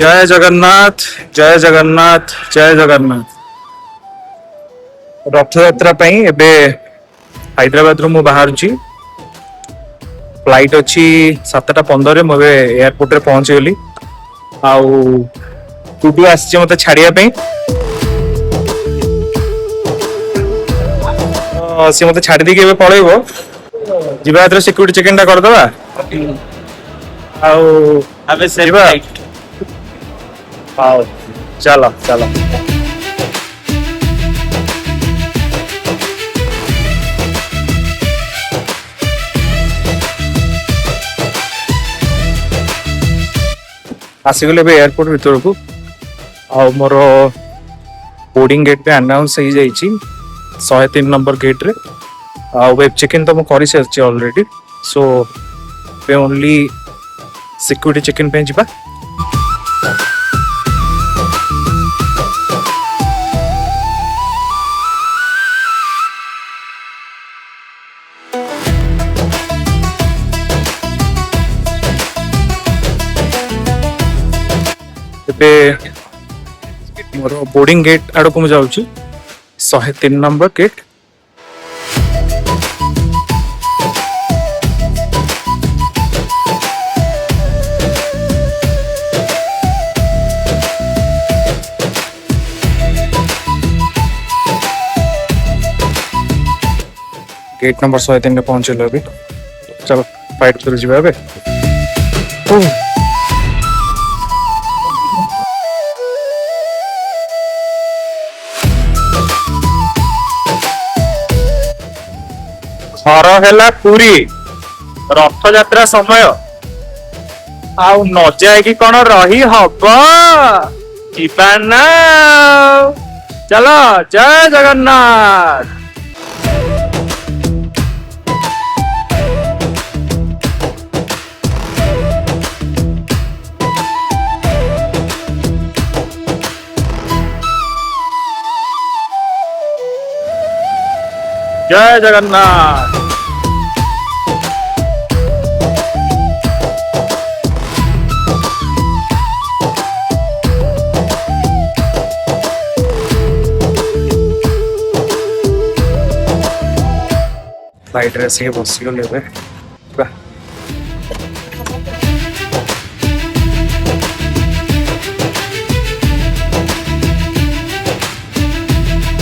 जय जगन्नाथ जय जगन्नाथ जय जगन्नाथ। रथयात्रा ପାଇଁ ଏବେ ହାଇଦ୍ରାବାଦରୁ ମୁଁ ବାହାରୁଛି। फ्लाइट अच्छी 7:15 ମୁଁ ଏବେ ଏୟାରପୋର୍ଟରେ ପହଞ୍ଚିଗଲି। ଆଉ ଟୁଟୁ ଆସିଛି ମତେ ଛାଡିବା ପାଇଁ। ସିଏ ମତେ ଛାଡି ଦେଇକି ଏବେ ପଳେଇବ। ଯିବା ଏଥର ସିକ୍ୟୁରିଟି ଚେକିଂ ଟା କରିଦବା ଆଉ ଯିବା। ହଉ ଚାଲ ଚାଲ। ଆସିଗଲେ ଏବେ ଏୟାରପୋର୍ଟ ଭିତରକୁ। ଆଉ ମୋର ବୋର୍डिंग गेट पे अनाउंस हो जाइए 103 नंबर गेट रे। वेब चेक इन तो मैं कर सारी already. So only security check in पे ଯିବା। ଏବେ मोर बोर्डिंग गेट आड़ को मुझे 103 नंबर गेट। गेट नंबर 103 में पहुंचल अभी। चलो फाइट कर जीवा बे। घर है पूरी रथ यात्रा समय आउ न जाएगी कौन रही हब ना। चलो जय जगन्नाथ। जय जगन्नाथ। फ्लाइट रे से बसिगले बे।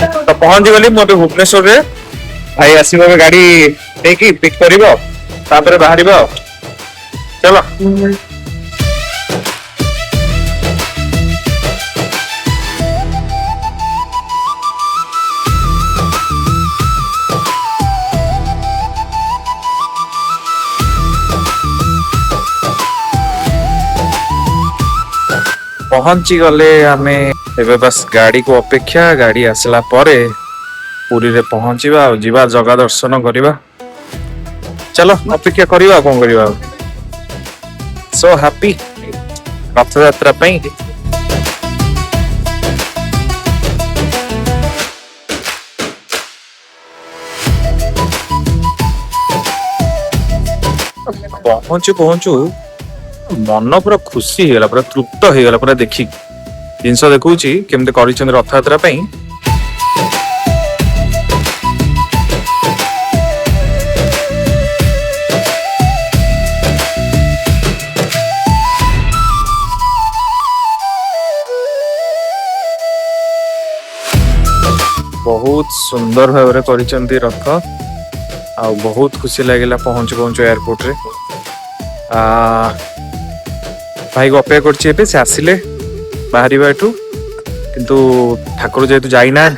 तो पहुंच गली मो भुवनेश्वर रे। भाई आसब गाड़ी देकी पिक कर बाहर। चलो पहुंची गले आमे। एबे बस गाड़ी को अपेक्षा। गाड़ी आसला परे पुरी रे पहुंचीबा और जीवा जगह दर्शन करिबा। चलो अपेक्षा करिबा कौन करिबा। सो हैप्पी रथ यात्रा पई। पहुंचू पहुंचू मन पूरा खुशी हो पूरा तृप्त हो गला पूरा देखी जिनस देखुची केमते करिसेन रथ यात्रा पई। बहुत सुंदर भाव में रथ आ बहुत खुशी लगे पहुंचु पहुंचु एयरपोर्ट रे। भाई को अपेक्षा कर से आसिले बाहर एठू किंतु ठाकुर जेहेतु जाई ना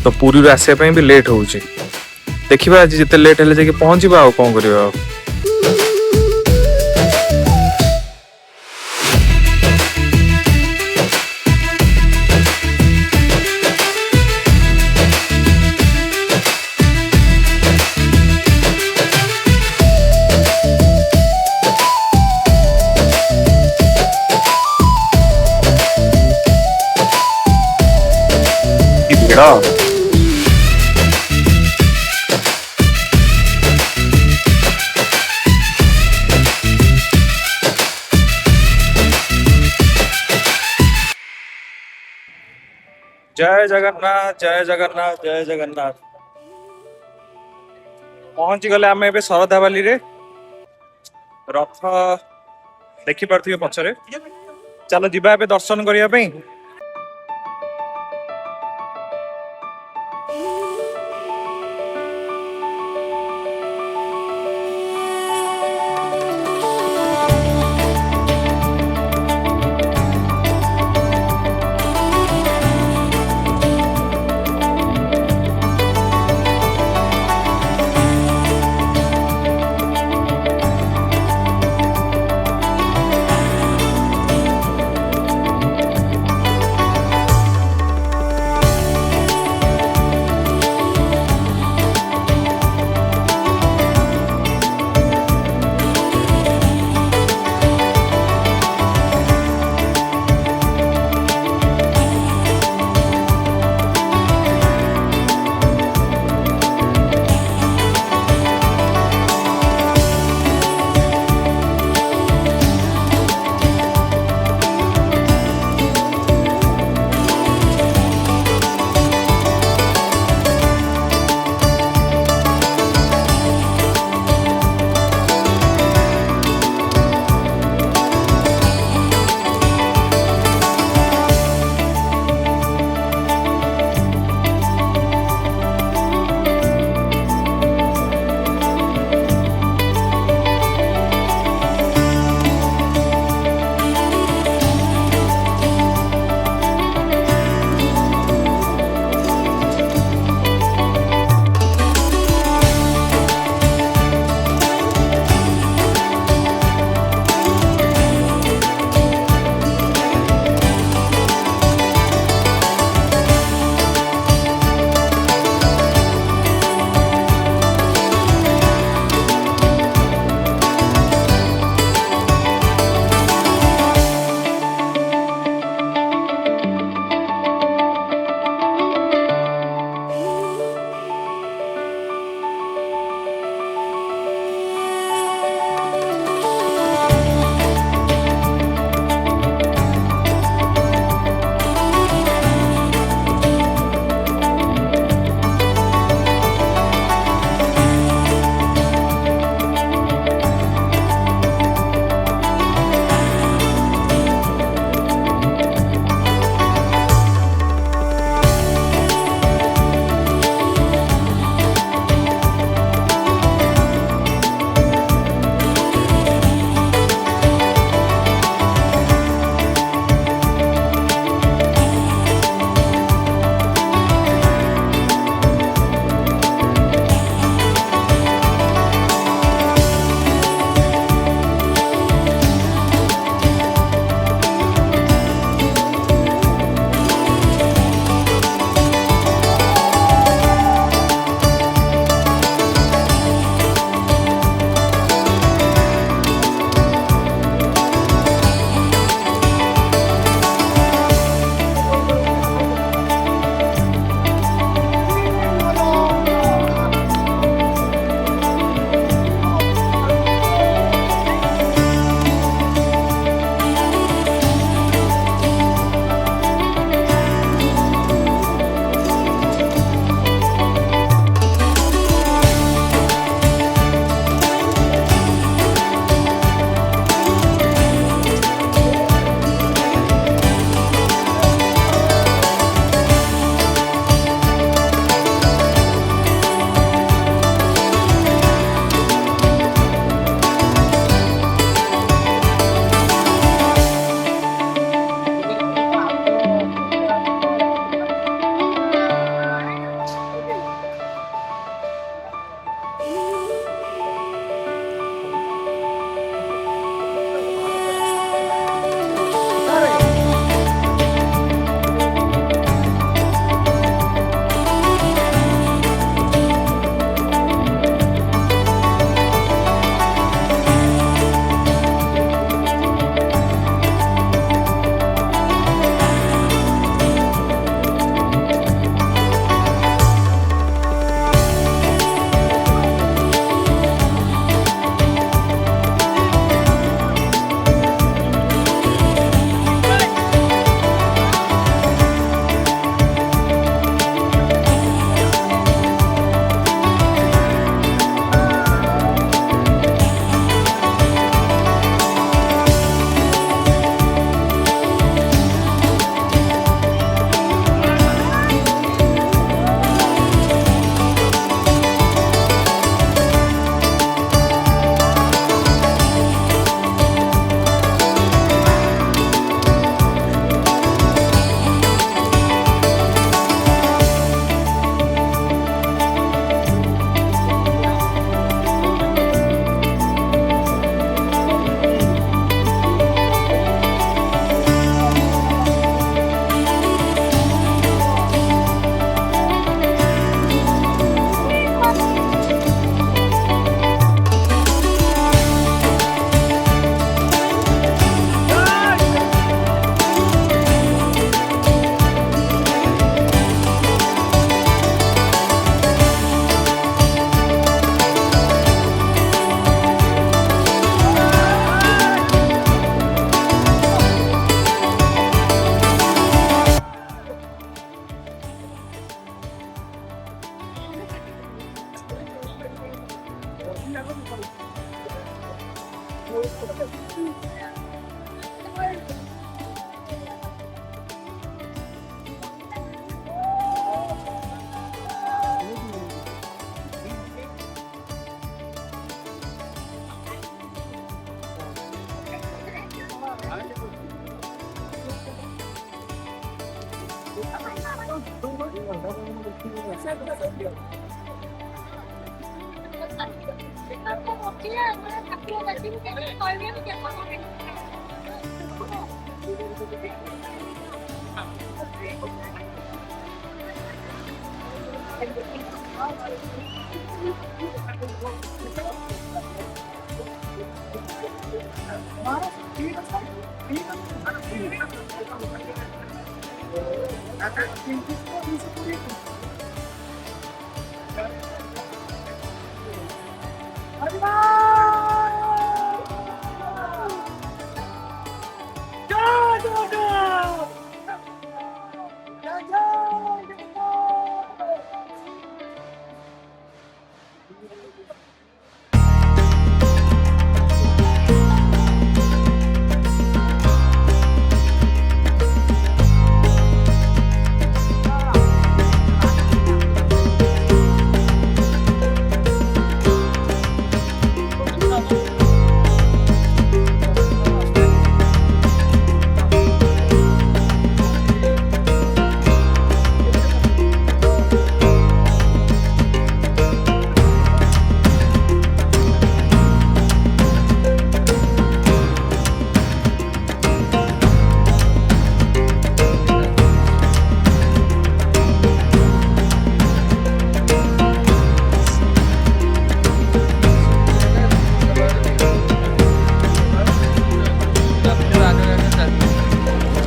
तो पुरी आसपा भी लेट हो। देखा आज जिते लेट है जाके पहुंचवा आ कौन करवा। जय जगन्नाथ जय जगन्नाथ जय जगन्नाथ। पहुंची गले आम ए शरधा बाली रे रथ देखी पारे पछरे। चलो जीवा ए दर्शन करने।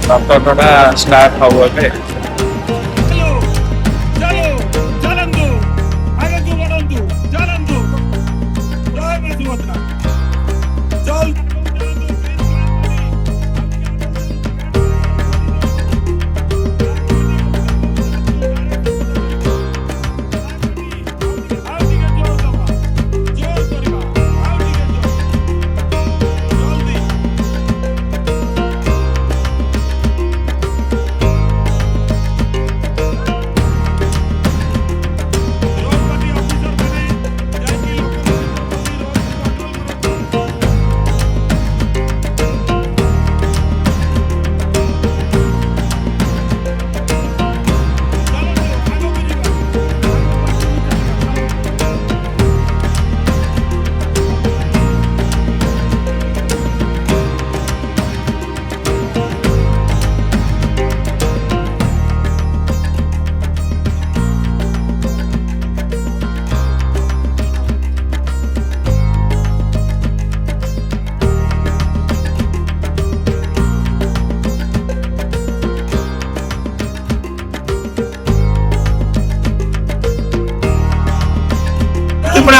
ରଥଟଣା ଷ୍ଟାର୍ଟ ହବ ଏବେ।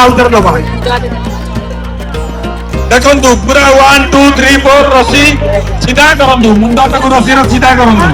ଆଉଥରେ ଦବା ଦେଖନ୍ତୁ ପୁରା 1 2 3 4 ରସି ସିଧା କରନ୍ତୁ ମୁଣ୍ଡଟାକୁ ରସିର ସିଧା କରନ୍ତୁ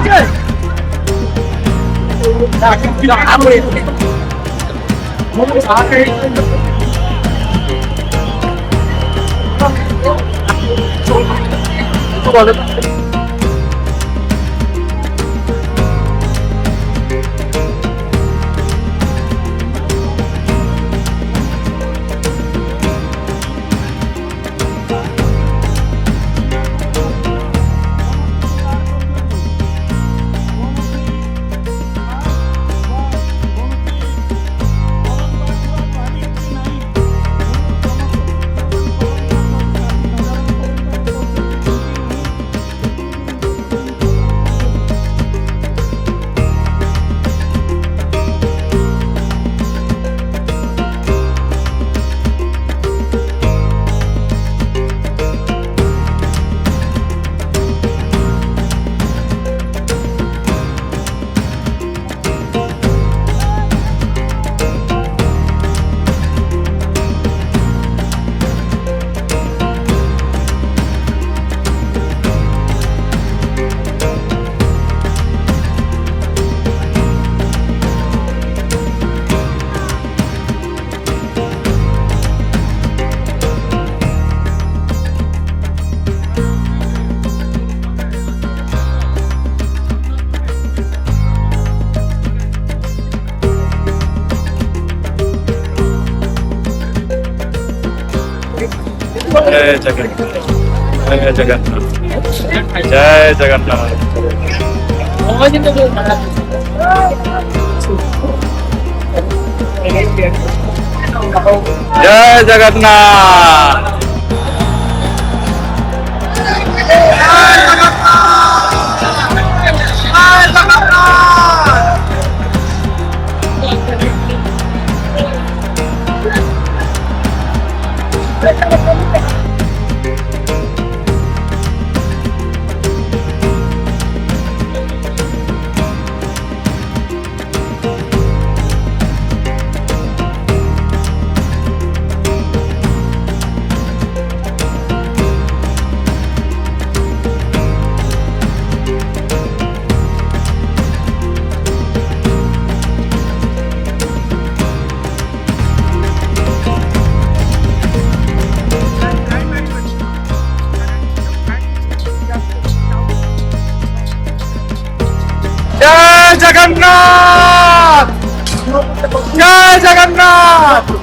जय जगन्नाथ जय जगन्नाथ। जय जगन्नाथ। जय जगन्नाथ जय जगन्नाथ।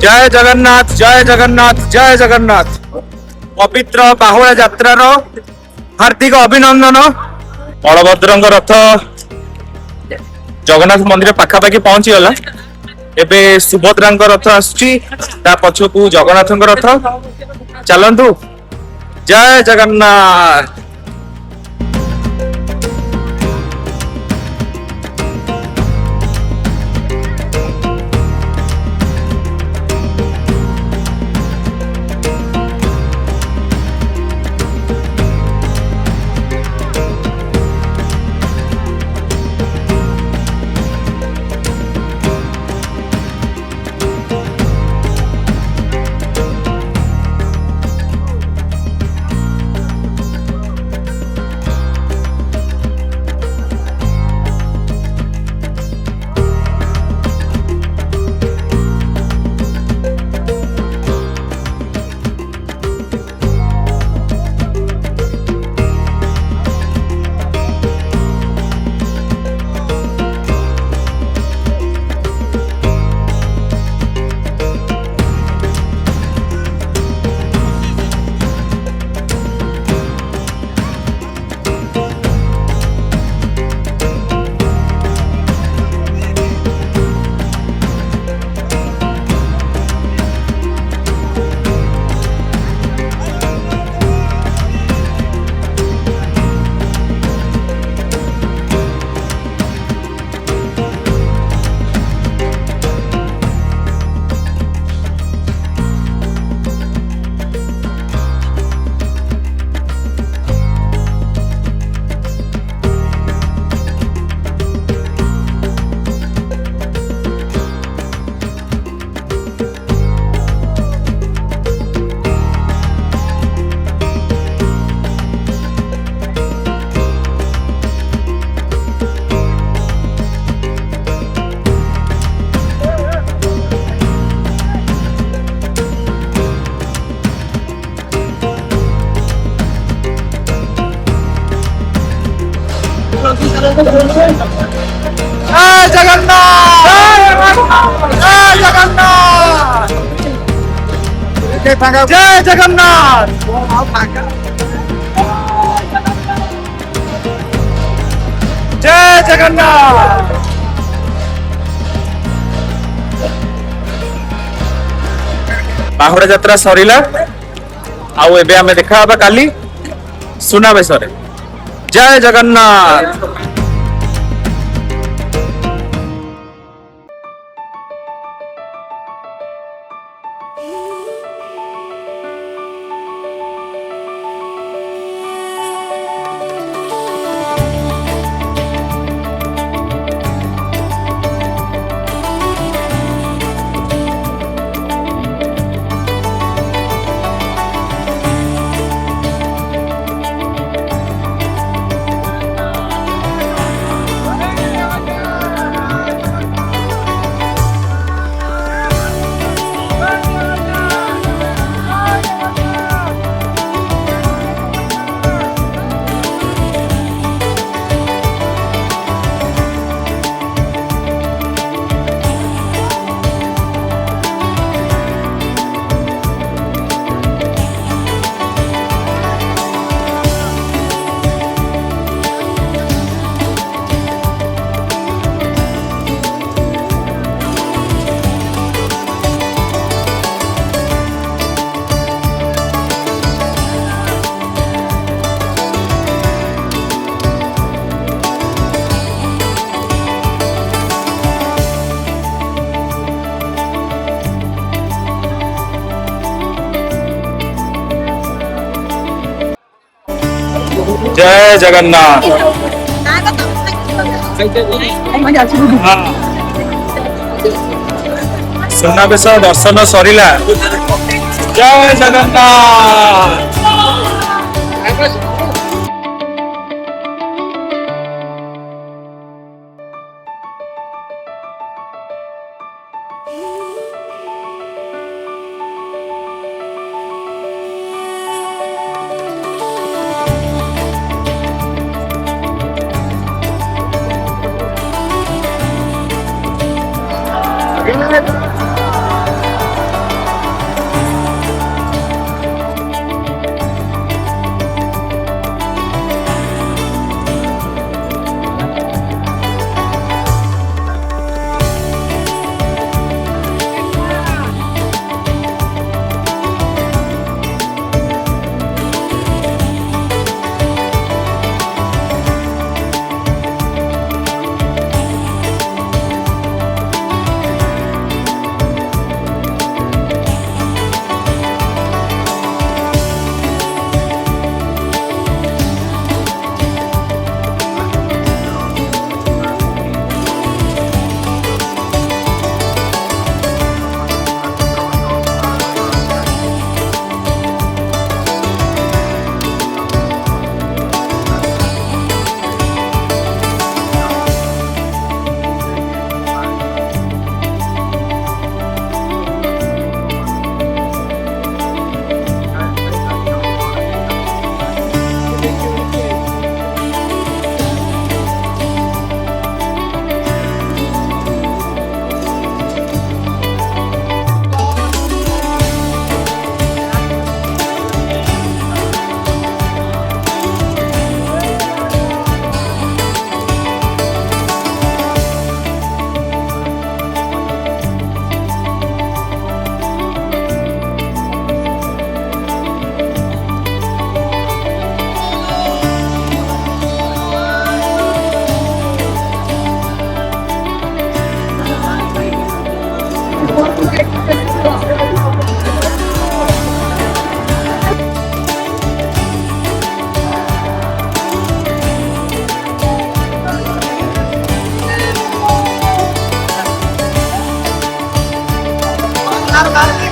जय जगन्नाथ जय जगन्नाथ जय जगन्नाथ पवित्र बाहुड़ा यात्रार हार्दिक अभिनंदन बलभद्र रथ जगन्नाथ मंदिर पाखापाखि पहुंची गला एबे सुभद्रा रथ आसुची ता पछकू जगन्नाथ रथ चलंतु जय जगन्नाथ जय जगन्नाथ जय जगन्नाथ जय जगन्नाथ जय जगन्नाथ बाहुड़ा यात्रा सरीला आउ एबे हमें देखा हबा काली सुनाबेश रे जय जगन्नाथ जय जगन्नाथ सुनाबेश दर्शन सरीला जय जगन्नाथ हर बार की